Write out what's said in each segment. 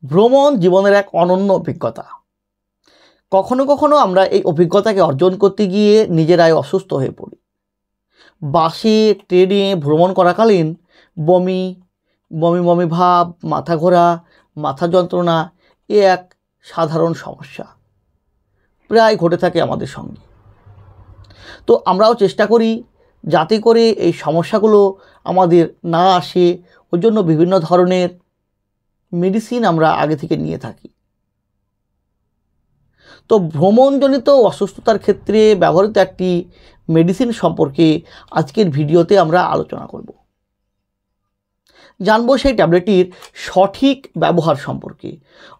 ভ্রমণ জীবনের এক অনন্য অভিজ্ঞতা। কখনো কখনো আমরা এই অভিজ্ঞতাকে অর্জন করতে গিয়ে নিজেরাই অসুস্থ হয়ে পড়ি। বাসে ট্রেনে ভ্রমণ করাকালীন বমি বমি বমি ভাব, মাথা ঘোরা, মাথা যন্ত্রণা এ এক সাধারণ সমস্যা, প্রায় ঘটে থাকে আমাদের সঙ্গে। তো আমরাও চেষ্টা করি যাতে করে এই সমস্যাগুলো আমাদের না আসে, ওর জন্য বিভিন্ন ধরনের মেডিসিন আমরা আগে থেকে নিয়ে থাকি। তো ভ্রমণজনিত অসুস্থতার ক্ষেত্রে ব্যবহৃত একটি মেডিসিন সম্পর্কে আজকের ভিডিওতে আমরা আলোচনা করব। জানবো সেই ট্যাবলেটটির সঠিক ব্যবহার সম্পর্কে,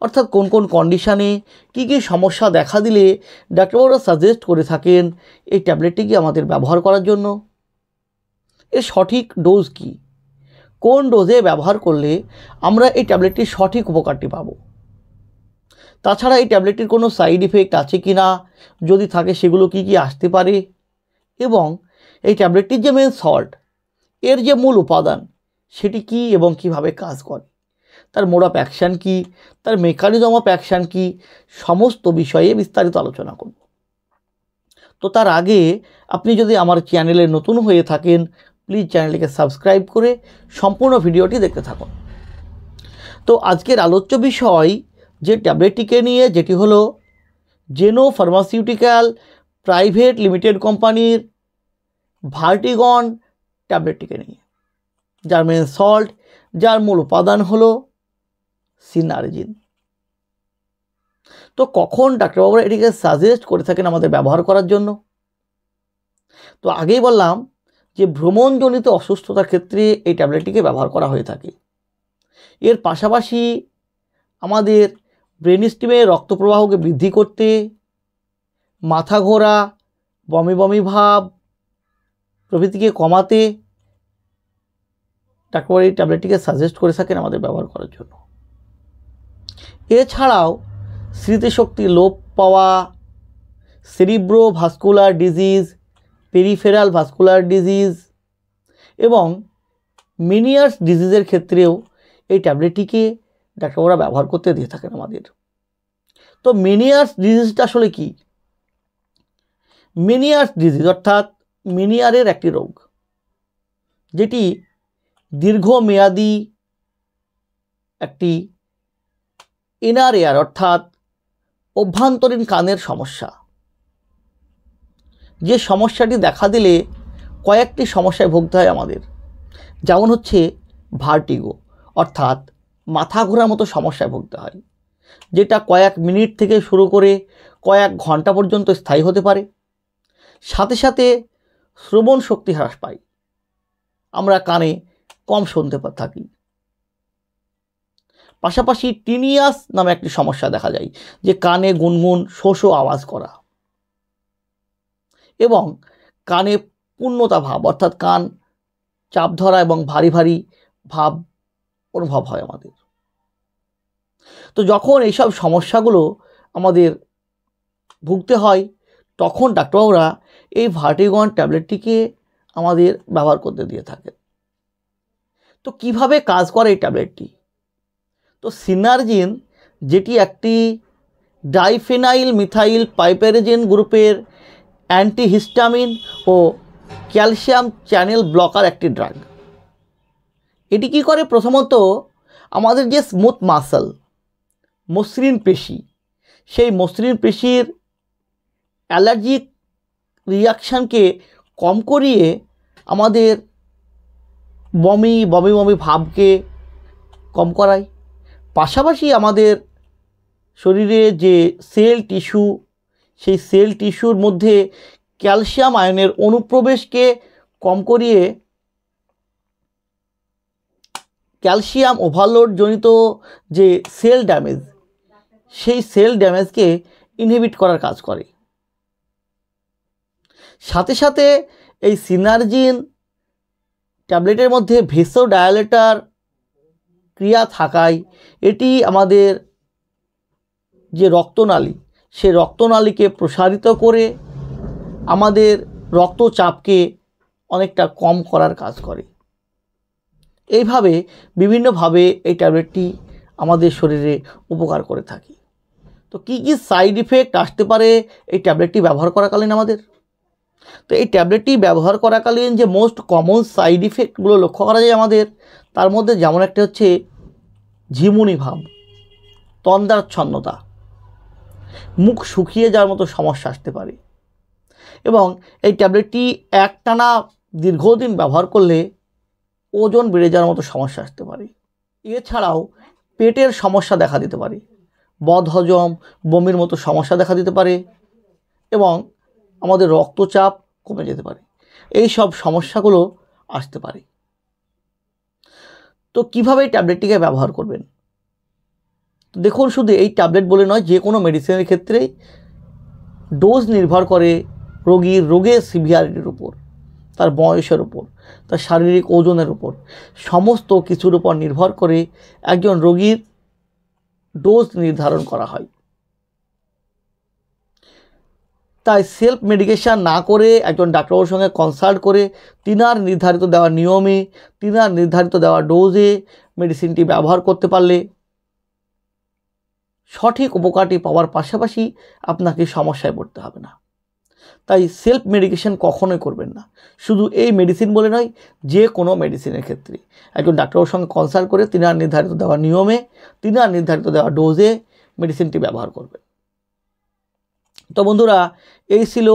অর্থাৎ কোন কোন কন্ডিশানে কী কী সমস্যা দেখা দিলে ডাক্তারবাবুরা সাজেস্ট করে থাকেন এই ট্যাবলেটটিকে আমাদের ব্যবহার করার জন্য, এর সঠিক ডোজ কী, কোন ডোজে ব্যবহার করলে আমরা এই ট্যাবলেটটির সঠিক উপকারটি পাব। তাছাড়া এই ট্যাবলেটটির কোনো সাইড ইফেক্ট আছে কি না, যদি থাকে সেগুলো কি কি আসতে পারে, এবং এই ট্যাবলেটটির যে মেন সল্ট, এর যে মূল উপাদান সেটি কি এবং কিভাবে কাজ করে, তার মোড অফ অ্যাকশান কী, তার মেকানিজম অফ অ্যাকশান কী, সমস্ত বিষয়ে বিস্তারিত আলোচনা করব। তো তার আগে আপনি যদি আমার চ্যানেলে নতুন হয়ে থাকেন, প্লিজ চ্যানেলটিকে সাবস্ক্রাইব করে সম্পূর্ণ ভিডিওটি দেখতে থাকুন। তো আজকের আলোচ্য বিষয় যে ট্যাবলেটটিকে নিয়ে, যেটি হলো জেনো ফার্মাসিউটিক্যাল প্রাইভেট লিমিটেড কোম্পানির ভার্টিগন ট্যাবলেটটিকে নিয়ে, যার মেন সল্ট, যার মূল উপাদান হলো সিনারজিন। তো কখন ডাক্তারবাবুরা এটিকে সাজেস্ট করে থাকেন আমাদের ব্যবহার করার জন্য? তো আগেই বললাম যে ভ্রমণজনিত অসুস্থতার ক্ষেত্রে এই ট্যাবলেটটিকে ব্যবহার করা হয়ে থাকে। এর পাশাপাশি আমাদের ব্রেন স্টিমে রক্ত প্রবাহকে বৃদ্ধি করতে, মাথা ঘোরা, বমি বমি ভাব প্রভৃতিকে কমাতে ডাক্তারবাবু এই ট্যাবলেটটিকে সাজেস্ট করে থাকেন আমাদের ব্যবহার করার জন্য। এছাড়াও স্মৃতিশক্তি লোপ পাওয়া, cerebro vascular disease, peripheral vascular disease এবং মেনিয়ার্স ডিজিজের ক্ষেত্রেও এই ট্যাবলেটটিকে ডাক্তারবাবুরা ব্যবহার করতে দিয়ে থাকেন আমাদের। তো মেনিয়ার্স ডিজিজটা আসলে কি? মেনিয়ার্স ডিজিজ অর্থাৎ মেনিয়ারের একটি রোগ, যেটি দীর্ঘমেয়াদী একটি ইনার এয়ার অর্থাৎ অভ্যন্তরীণ কানের সমস্যা। যে সমস্যাটি দেখা দিলে কয়েকটি সমস্যায় ভুগতে হয় আমাদের, যেমন হচ্ছে ভার্টিগো অর্থাৎ মাথা ঘোরার মতো সমস্যায় ভুগতে হয়, যেটা কয়েক মিনিট থেকে শুরু করে কয়েক ঘন্টা পর্যন্ত স্থায়ী হতে পারে। সাথে সাথে শ্রবণ শক্তি হ্রাস পায়, আমরা কানে কম শুনতে থাকি। পাশাপাশি টিনিয়াস নামে একটি সমস্যা দেখা যায়, যে কানে গুনগুন শো শো আওয়াজ করা এবং কানে পূর্ণতা ভাব অর্থাৎ কান চাপ ধরা এবং ভারী ভারী ভাব অনুভব হয় আমাদের। তো যখন এইসব সমস্যাগুলো আমাদের ভুগতে হয়, তখন ডাক্তারবাবুরা এই ভার্টিগন ট্যাবলেটটিকে আমাদের ব্যবহার করতে দিয়ে থাকেন। তো কিভাবে কাজ করে এই ট্যাবলেটটি? তো সিনারজিন, যেটি একটি ডাইফেনাইল মিথাইল পাইপেরেজিন গ্রুপের অ্যান্টিহিস্টামিন ও ক্যালসিয়াম চ্যানেল ব্লকার একটি ড্রাগ। এটি কি করে? প্রথমত আমাদের যে স্মুথ মাসল, মসৃণ পেশি, সেই মসৃণ পেশির অ্যালার্জিক রিয়াকশানকে কম করিয়ে আমাদের বমি বমি বমি ভাবকে কম করায়। পাশাপাশি আমাদের শরীরে যে সেল টিস্যু, সেই সেল টিস্যুর মধ্যে ক্যালসিয়াম আয়নের অনুপ্রবেশকে কম করিয়ে ক্যালসিয়াম ওভারলোড জনিত যে সেল ড্যামেজ, সেই সেল ড্যামেজকে ইনহিবিট করার কাজ করে। সাথে সাথে এই সিনারজিন ট্যাবলেটের মধ্যে ভেসোডায়ালেটর ক্রিয়া থাকায় এটি আমাদের যে রক্তনালী, সে রক্তনালীকে প্রসারিত করে আমাদের রক্তচাপকে অনেকটা কম করার কাজ করে। এইভাবে বিভিন্নভাবে এই ট্যাবলেটটি আমাদের শরীরে উপকার করে থাকি। তো কী কী সাইড ইফেক্ট আসতে পারে এই ট্যাবলেটটি ব্যবহার করাকালীন আমাদের? তো এই ট্যাবলেটটি ব্যবহার করাকালীন যে মোস্ট কমন সাইড ইফেক্টগুলো লক্ষ্য করা যায় আমাদের, তার মধ্যে যেমন একটা হচ্ছে ঝিমুনি ভাব, তন্দ্রাচ্ছন্নতা, মুখ শুকিয়ে যাওয়ার মতো সমস্যা আসতে পারে। এবং এই ট্যাবলেটটি একটানা দীর্ঘদিন ব্যবহার করলে ওজন বেড়ে যাওয়ার মতো সমস্যা আসতে পারে। এছাড়াও পেটের সমস্যা দেখা দিতে পারে, বদহজম, বমির মতো সমস্যা দেখা দিতে পারে এবং আমাদের রক্তচাপ কমে যেতে পারে। এই সব সমস্যাগুলো আসতে পারে। তো কীভাবে এই ট্যাবলেটটিকে ব্যবহার করবেন? দেখুন, শুধু এই ট্যাবলেট বলে নয়, যে কোনো মেডিসিনের ক্ষেত্রেই ডোজ নির্ভর করে রোগীর রোগের সিভিয়ারিটির উপর, তার বয়সের উপর, তার শারীরিক ওজনের উপর, সমস্ত কিছুর উপর নির্ভর করে একজন রোগীর ডোজ নির্ধারণ করা হয়। তাই সেলফ মেডিকেশান না করে একজন ডাক্তারের সঙ্গে কনসাল্ট করে তিনার নির্ধারিত দেওয়া নিয়মে, তিনার নির্ধারিত দেওয়া ডোজে মেডিসিনটি ব্যবহার করতে পারলে সঠিক উপকারটি পাওয়ার পাশাপাশি আপনাকে সমস্যায় পড়তে হবে না। তাই সেলফ মেডিকেশন কখনোই করবেন না। শুধু এই মেডিসিন বলে নয়, যে কোনো মেডিসিনের ক্ষেত্রে একজন ডাক্তারের সঙ্গে কনসাল্ট করে তিনার নির্ধারিত দেওয়া নিয়মে, তিনার নির্ধারিত দেওয়া ডোজে মেডিসিনটি ব্যবহার করবেন। তো বন্ধুরা, এই ছিল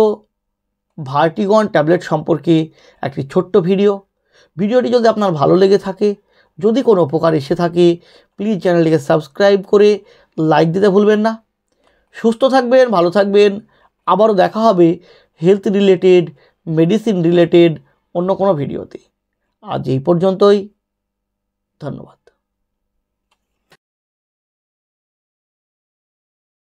ভার্টিগন ট্যাবলেট সম্পর্কে একটি ছোট্ট ভিডিওটি যদি আপনার ভালো লেগে থাকে, যদি কোনো উপকার এসে থাকে, প্লিজ চ্যানেলটিকে সাবস্ক্রাইব করে লাইক দিতে ভুলবেন না। সুস্থ থাকবেন, ভালো থাকবেন। আবারও দেখা হবে হেলথ রিলেটেড, মেডিসিন রিলেটেড অন্য কোনো ভিডিওতে। আজ এই পর্যন্তই। ধন্যবাদ।